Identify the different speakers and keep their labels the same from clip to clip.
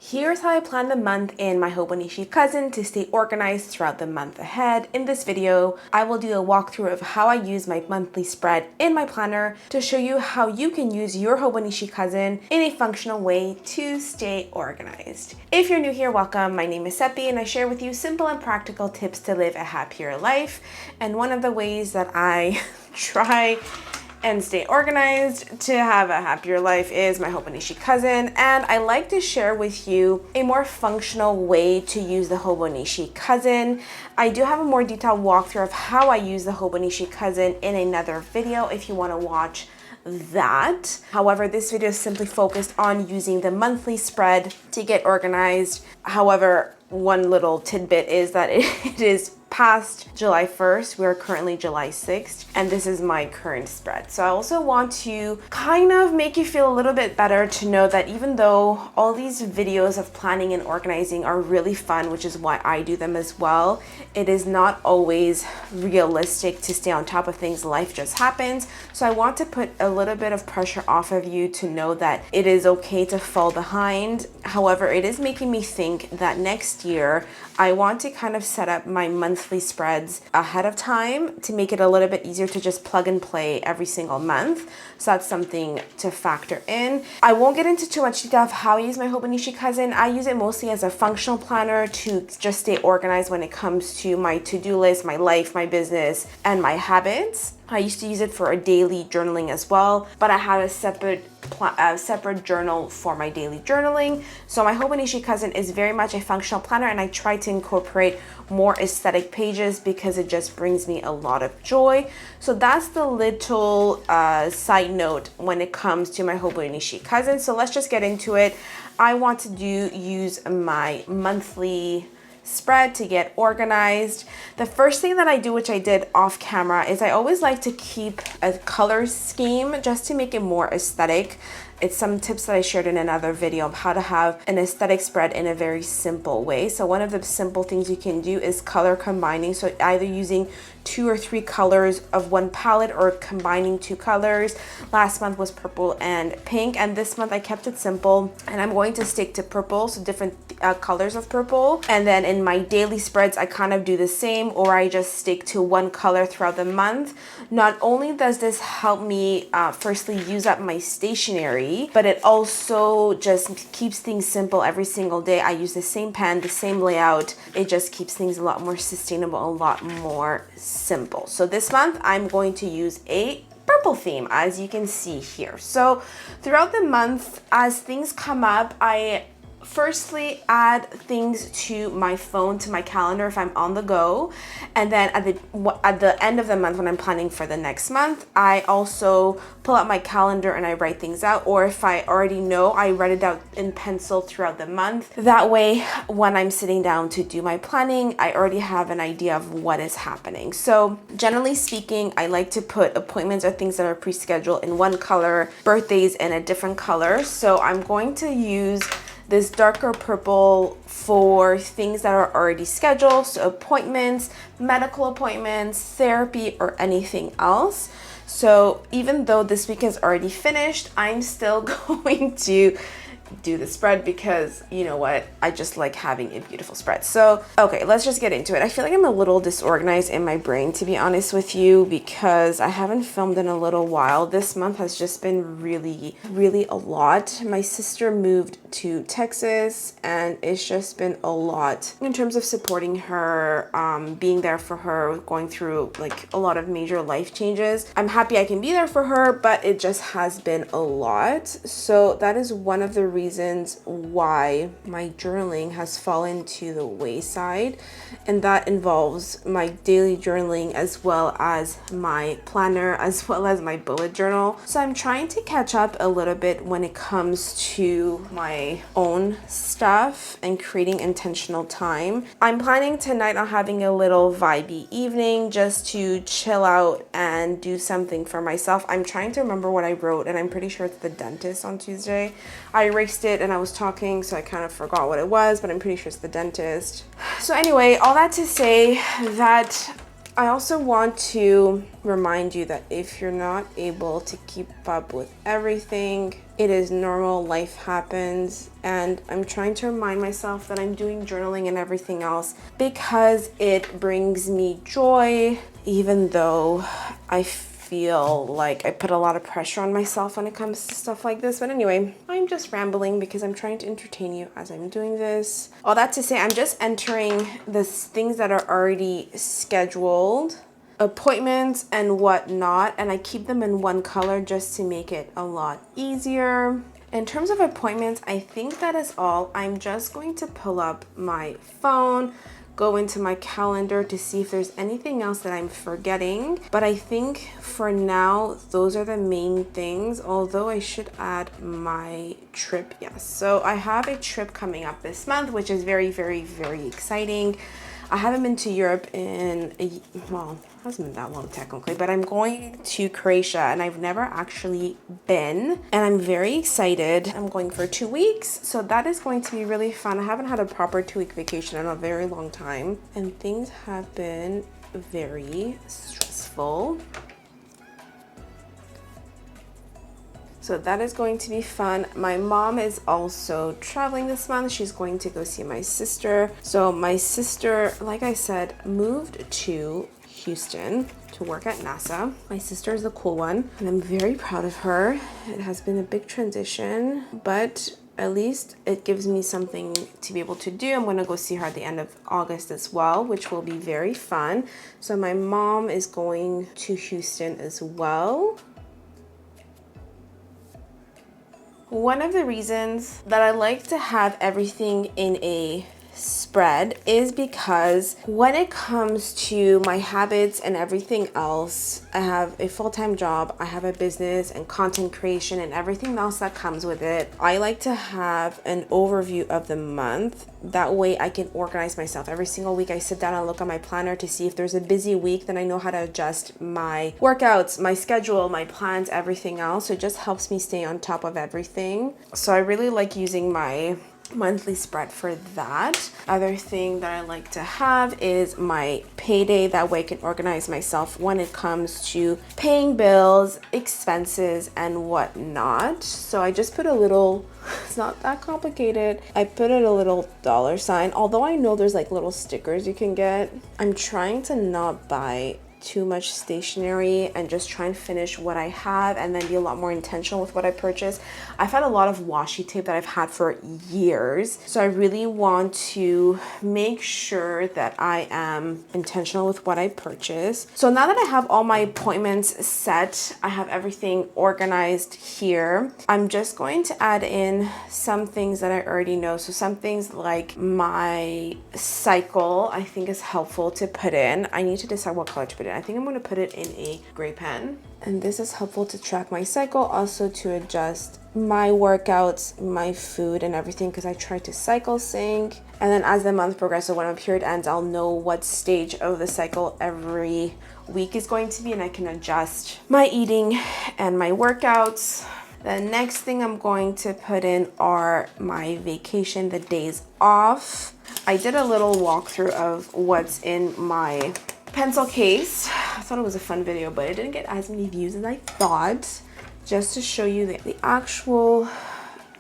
Speaker 1: Here's how I plan the month in my Hobonichi Cousin to stay organized throughout the month ahead. In this video, I will do a walkthrough of how I use my monthly spread in my planner to show you how you can use your Hobonichi Cousin in a functional way to stay organized. If you're new here, welcome. My name is Seppi and I share with you simple and practical tips to live a happier life. And one of the ways that I try and stay organized to have a happier life is my Hobonichi Cousin, and I like to share with you a more functional way to use the Hobonichi Cousin. I do have a more detailed walkthrough of how I use the Hobonichi Cousin in another video if you want to watch that. However, this video is simply focused on using the monthly spread to get organized. However, one little tidbit is that it is past July 1st. We're currently July 6th, and this is my current spread. So I also want to kind of make you feel a little bit better to know that even though all these videos of planning and organizing are really fun, which is why I do them as well, it is not always realistic to stay on top of things. Life just happens. So I want to put a little bit of pressure off of you to know that it is okay to fall behind. However, it is making me think that next year I want to kind of set up my monthly spreads ahead of time to make it a little bit easier to just plug and play every single month. So that's something to factor in. I won't get into too much detail of how I use my Hobonichi Cousin. I use it mostly as a functional planner to just stay organized when it comes to my to-do list, my life, my business, and my habits. I used to use it for a daily journaling as well, but I have a separate journal for my daily journaling. So my Hobonichi Cousin is very much a functional planner, and I try to incorporate more aesthetic pages because it just brings me a lot of joy. So that's the little side note when it comes to my Hobonichi Cousin. So let's just get into it. I want to use my monthly spread to get organized. The first thing that I do, which I did off camera, is I always like to keep a color scheme just to make it more aesthetic. It's some tips that I shared in another video of how to have an aesthetic spread in a very simple way. So one of the simple things you can do is color combining. So either using 2 or 3 colors of one palette or combining 2 colors. Last month was purple and pink, and this month I kept it simple, and I'm going to stick to purple, so different colors of purple. And then in my daily spreads, I kind of do the same, or I just stick to one color throughout the month. Not only does this help me firstly use up my stationery, but it also just keeps things simple every single day. I use the same pen, the same layout. It just keeps things a lot more sustainable, a lot more simple. So this month I'm going to use a purple theme, as you can see here. So throughout the month, as things come up, I firstly add things to my phone, to my calendar if I'm on the go, and then at the end of the month when I'm planning for the next month, I also pull out my calendar and I write things out, or if I already know, I write it out in pencil throughout the month. That way, when I'm sitting down to do my planning, I already have an idea of what is happening. So generally speaking, I like to put appointments or things that are pre-scheduled in one color, birthdays in a different color. So I'm going to use this darker purple for things that are already scheduled, so appointments, medical appointments, therapy, or anything else. So even though this week is already finished, I'm still going to do the spread because you know what, I just like having a beautiful spread. So okay, let's just get into it. I feel like I'm a little disorganized in my brain, to be honest with you, because I haven't filmed in a little while. This month has just been really a lot. My sister moved to Texas, and it's just been a lot in terms of supporting her, being there for her, going through like a lot of major life changes. I'm happy I can be there for her, but it just has been a lot. So that is one of the reasons why my journaling has fallen to the wayside, and that involves my daily journaling as well as my planner as well as my bullet journal. So I'm trying to catch up a little bit when it comes to my own stuff and creating intentional time. I'm planning tonight on having a little vibey evening just to chill out and do something for myself. I'm trying to remember what I wrote, and I'm pretty sure it's the dentist on Tuesday. I erased it and I was talking, so I kind of forgot what it was, but I'm pretty sure it's the dentist. So anyway, all that to say that I also want to remind you that if you're not able to keep up with everything, it is normal, life happens, and I'm trying to remind myself that I'm doing journaling and everything else because it brings me joy, even though I feel like I put a lot of pressure on myself when it comes to stuff like this. But anyway, I'm just rambling because I'm trying to entertain you as I'm doing this. All that to say, I'm just entering the things that are already scheduled, appointments and whatnot, and I keep them in one color just to make it a lot easier. In terms of appointments, I think that is all. I'm just going to pull up my phone, go into my calendar to see if there's anything else that I'm forgetting. But I think for now, those are the main things, although I should add my trip. Yes, so I have a trip coming up this month, which is very, very, very exciting. I haven't been to Europe in, well, it hasn't been that long technically, but I'm going to Croatia and I've never actually been, and I'm very excited. I'm going for 2 weeks, so that is going to be really fun. I haven't had a proper 2-week vacation in a very long time, and things have been very stressful. So that is going to be fun. My mom is also traveling this month. She's going to go see my sister. So my sister, like I said, moved to Houston to work at NASA. My sister is the cool one, and I'm very proud of her. It has been a big transition, but at least it gives me something to be able to do. I'm gonna go see her at the end of August as well, which will be very fun. So my mom is going to Houston as well. One of the reasons that I like to have everything in a spread is because when it comes to my habits and everything else, I have a full-time job, I have a business and content creation and everything else that comes with it. I like to have an overview of the month. That way I can organize myself. Every single week I sit down and look at my planner to see if there's a busy week, then I know how to adjust my workouts, my schedule, my plans, everything else. So it just helps me stay on top of everything. So I really like using my monthly spread for that. Other thing that I like to have is my payday. That way I can organize myself when it comes to paying bills, expenses, and whatnot. So I just put a little, it's not that complicated. I put it a little $sign, although I know there's like little stickers you can get. I'm trying to not buy too much stationery and just try and finish what I have and then be a lot more intentional with what I purchase. I've had a lot of washi tape that I've had for years, so I really want to make sure that I am intentional with what I purchase. So now that I have all my appointments set, I have everything organized here, I'm just going to add in some things that I already know. So some things like my cycle I think is helpful to put in. I need to decide what color to put in. I think I'm going to put it in a gray pen. And this is helpful to track my cycle, also to adjust my workouts, my food, and everything, because I try to cycle sync. And then as the month progresses, when my period ends, I'll know what stage of the cycle every week is going to be, and I can adjust my eating and my workouts. The next thing I'm going to put in are my vacation, the days off. I did a little walkthrough of what's in my pencil case. I thought it was a fun video, but it didn't get as many views as I thought. Just to show you the actual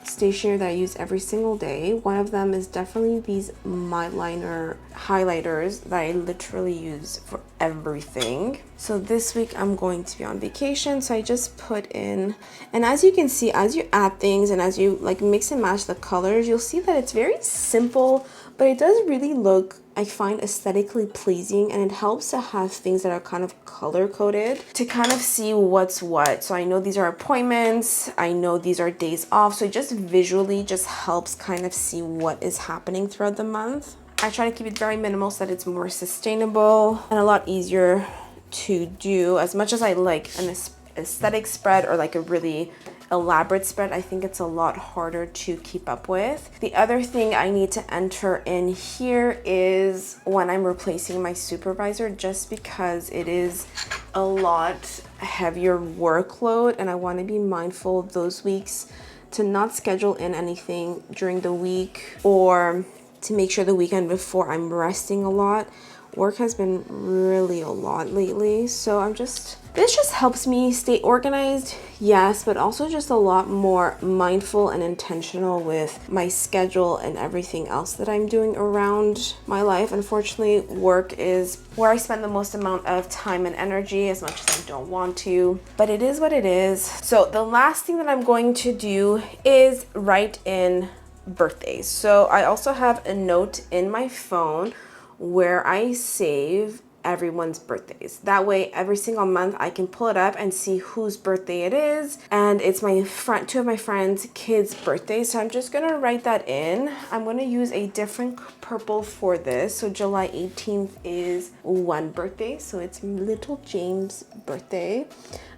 Speaker 1: stationery that I use every single day. One of them is definitely these Myliner highlighters that I literally use for everything. So this week I'm going to be on vacation, so I just put in, and as you can see, as you add things and as you like mix and match the colors, you'll see that it's very simple, but it does really look, I find, aesthetically pleasing, and it helps to have things that are kind of color coded to kind of see what's what. So I know these are appointments, I know these are days off, so it just visually just helps kind of see what is happening throughout the month. I try to keep it very minimal so that it's more sustainable and a lot easier to do. As much as I like an aesthetic spread or like a really elaborate spread, I think it's a lot harder to keep up with. The other thing I need to enter in here is when I'm replacing my supervisor, just because it is a lot heavier workload and I want to be mindful those weeks to not schedule in anything during the week, or to make sure the weekend before I'm resting a lot. Work has been really a lot lately, so this just helps me stay organized, yes, but also just a lot more mindful and intentional with my schedule and everything else that I'm doing around my life. Unfortunately, work is where I spend the most amount of time and energy, as much as I don't want to, but it is what it is. So the last thing that I'm going to do is write in birthdays. So I also have a note in my phone where I save everyone's birthdays. That way every single month I can pull it up and see whose birthday it is, and it's two of my friends' kids' birthdays. So I'm just gonna write that in. I'm gonna use a different purple for this. So July 18th is one birthday, so it's little James' birthday.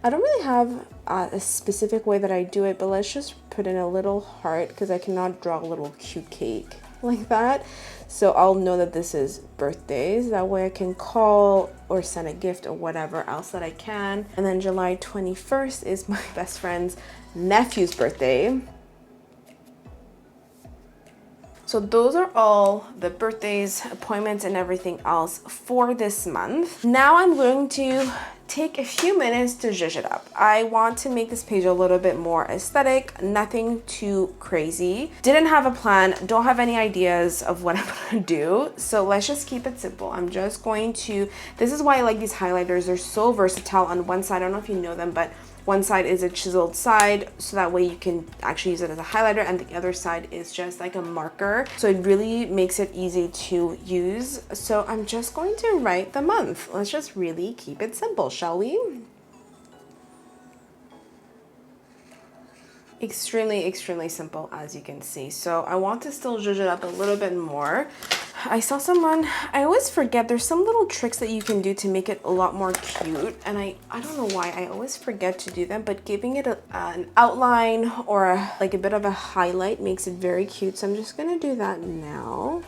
Speaker 1: I don't really have a specific way that I do it, but let's just put in a little heart because I cannot draw a little cute cake like that. So I'll know that this is birthdays. That way I can call or send a gift or whatever else that I can. And then July 21st is my best friend's nephew's birthday. So those are all the birthdays, appointments, and everything else for this month. Now I'm going to take a few minutes to zhuzh it up. I want to make this page a little bit more aesthetic, nothing too crazy. Didn't have a plan, don't have any ideas of what I'm gonna do. So let's just keep it simple. I'm just going to, this is why I like these highlighters. They're so versatile. On one side, I don't know if you know them, but one side is a chiseled side, so that way you can actually use it as a highlighter, and the other side is just like a marker. So it really makes it easy to use. So I'm just going to write the month. Let's just really keep it simple, shall we? Extremely simple, as you can see. So I want to still zhuzh it up a little bit more. I saw someone, I always forget, there's some little tricks that you can do to make it a lot more cute, and I don't know why I always forget to do them, but giving it an outline or like a bit of a highlight makes it very cute. So I'm just gonna do that now.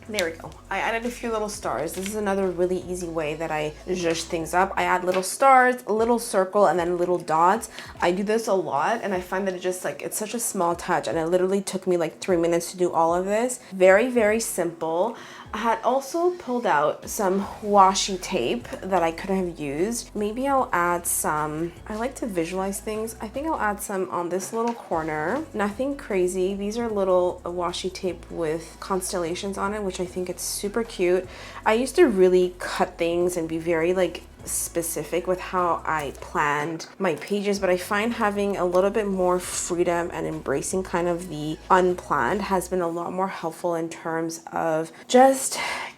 Speaker 1: There we go. I added a few little stars. This is another really easy way that I zhuzh things up. I add little stars, a little circle, and then little dots. I do this a lot, and I find that it's such a small touch, and it literally took me like 3 minutes to do all of this. Very simple. I had also pulled out some washi tape that I could have used. Maybe I'll add some, I like to visualize things. I think I'll add some on this little corner. Nothing crazy. These are little washi tape with constellations on it, which I think it's super cute. I used to really cut things and be very like specific with how I planned my pages, but I find having a little bit more freedom and embracing kind of the unplanned has been a lot more helpful in terms of just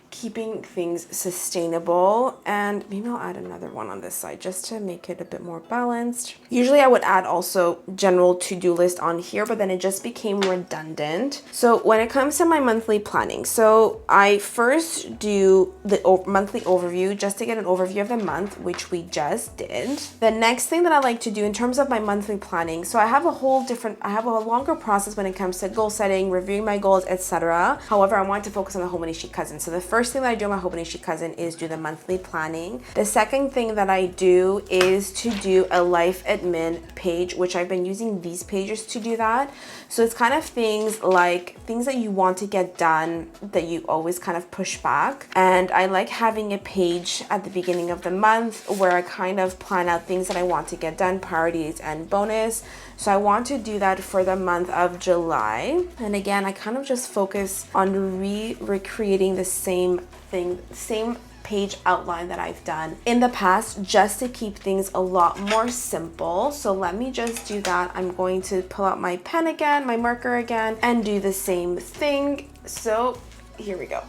Speaker 1: keeping things sustainable. And maybe I'll add another one on this side just to make it a bit more balanced. Usually I would add also general to-do list on here, but then it just became redundant. So when it comes to my monthly planning, so I first do the monthly overview just to get an overview of the month, which we just did. The next thing that I like to do in terms of my monthly planning, so I have a longer process when it comes to goal setting, reviewing my goals, etc. However, I want to focus on the Hobonichi Cousin. So the first thing that I do on my Hobonichi Cousin is do the monthly planning. The second thing that I do is to do a life admin page, which I've been using these pages to do that. So it's kind of things that you want to get done that you always kind of push back. And I like having a page at the beginning of the month where I kind of plan out things that I want to get done, priorities and bonus. So I want to do that for the month of July. And again, I kind of just focus on recreating the same thing, same page outline that I've done in the past, just to keep things a lot more simple. So let me just do that. I'm going to pull out my pen again, my marker again, and do the same thing. So here we go.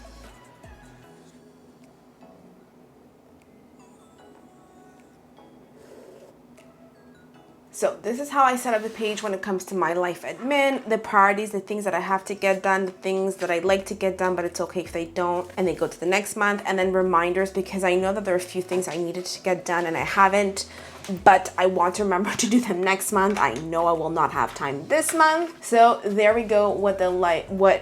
Speaker 1: So this is how I set up the page when it comes to my life admin, the priorities, the things that I have to get done, the things that I like to get done, but it's okay if they don't, and they go to the next month, and then reminders, because I know that there are a few things I needed to get done and I haven't, but I want to remember to do them next month. I know I will not have time this month. So there we go, what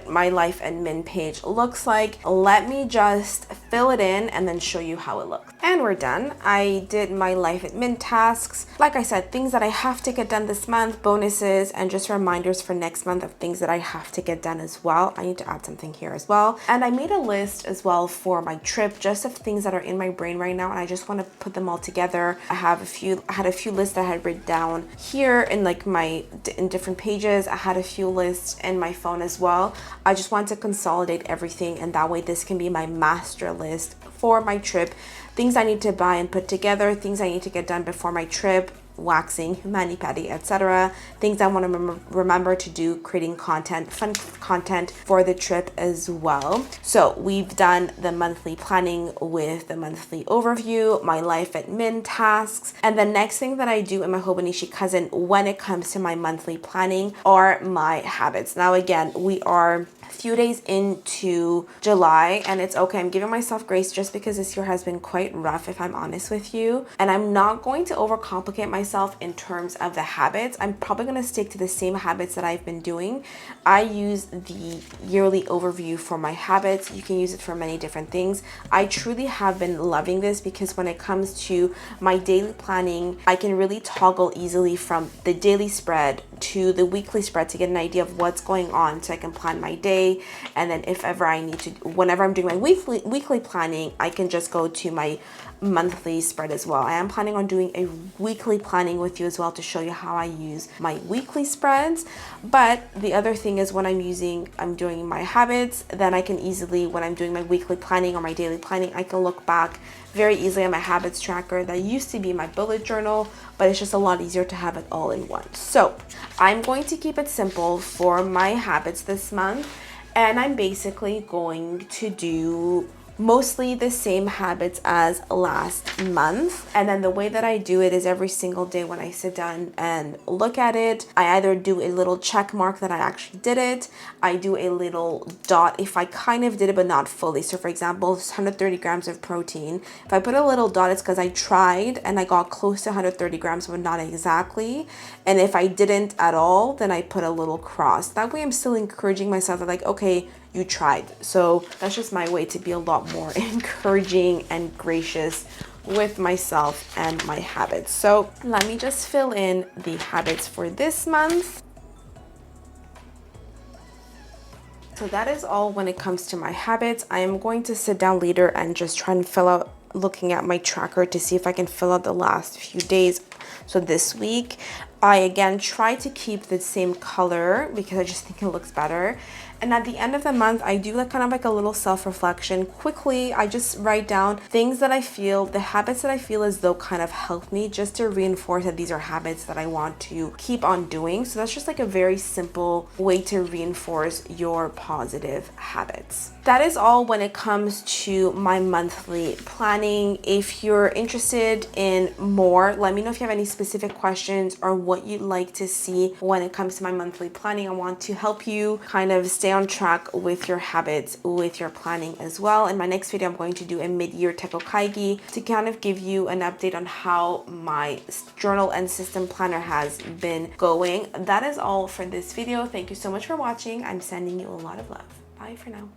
Speaker 1: my life admin page looks like. Let me just fill it in and then show you how it looks. And we're done. I did my life admin tasks. Like I said, things that I have to get done this month, bonuses, and just reminders for next month of things that I have to get done as well. I need to add something here as well. And I made a list as well for my trip, just of things that are in my brain right now, and I just want to put them all together. I had a few lists that I had written down here in in different pages. I had a few lists in my phone as well. I just want to consolidate everything, and that way this can be my master list for my trip. Things I need to buy and put together, things I need to get done before my trip, waxing, mani-pedi, etc. Things I want to remember to do, creating content, fun content for the trip as well. So we've done the monthly planning with the monthly overview, my life admin tasks, and the next thing that I do in my Hobonichi Cousin when it comes to my monthly planning are my habits. Now again, we are a few days into July, and it's okay. I'm giving myself grace just because this year has been quite rough, if I'm honest with you. And I'm not going to overcomplicate myself in terms of the habits. I'm probably going to stick to the same habits that I've been doing. I use the yearly overview for my habits. You can use it for many different things. I truly have been loving this because when it comes to my daily planning, I can really toggle easily from the daily spread to the weekly spread to get an idea of what's going on, so I can plan my day. And then if ever I need to, whenever I'm doing my weekly planning, I can just go to my monthly spread as well. I am planning on doing a weekly planning with you as well to show you how I use my weekly spreads. But the other thing is when I'm doing my habits, then I can easily, when I'm doing my weekly planning or my daily planning, I can look back very easily at my habits tracker that used to be my bullet journal, but it's just a lot easier to have it all in one. So I'm going to keep it simple for my habits this month, and I'm basically going to do mostly the same habits as last month. And then the way that I do it is every single day when I sit down and look at it, I either do a little check mark that I actually did it, I do a little dot if I kind of did it but not fully. So for example, 130 grams of protein. If I put a little dot, it's because I tried and I got close to 130 grams but not exactly. And if I didn't at all, then I put a little cross. That way I'm still encouraging myself that, like, okay, you tried. So that's just my way to be a lot more encouraging and gracious with myself and my habits. So let me just fill in the habits for this month. So that is all when it comes to my habits. I am going to sit down later and just try and fill out, looking at my tracker to see if I can fill out the last few days. So this week, I again try to keep the same color because I just think it looks better. And at the end of the month, I do kind of a little self-reflection. Quickly, I just write down things that I feel, the habits that I feel as though kind of help me, just to reinforce that these are habits that I want to keep on doing. So that's just a very simple way to reinforce your positive habits. That is all when it comes to my monthly planning. If you're interested in more, let me know if you have any specific questions or what you'd like to see when it comes to my monthly planning. I want to help you kind of stay on track with your habits, with your planning as well. In my next video, I'm going to do a mid-year Teko Kaigi to kind of give you an update on how my journal and system planner has been going. That is all for this video. Thank you so much for watching. I'm sending you a lot of love. Bye for now.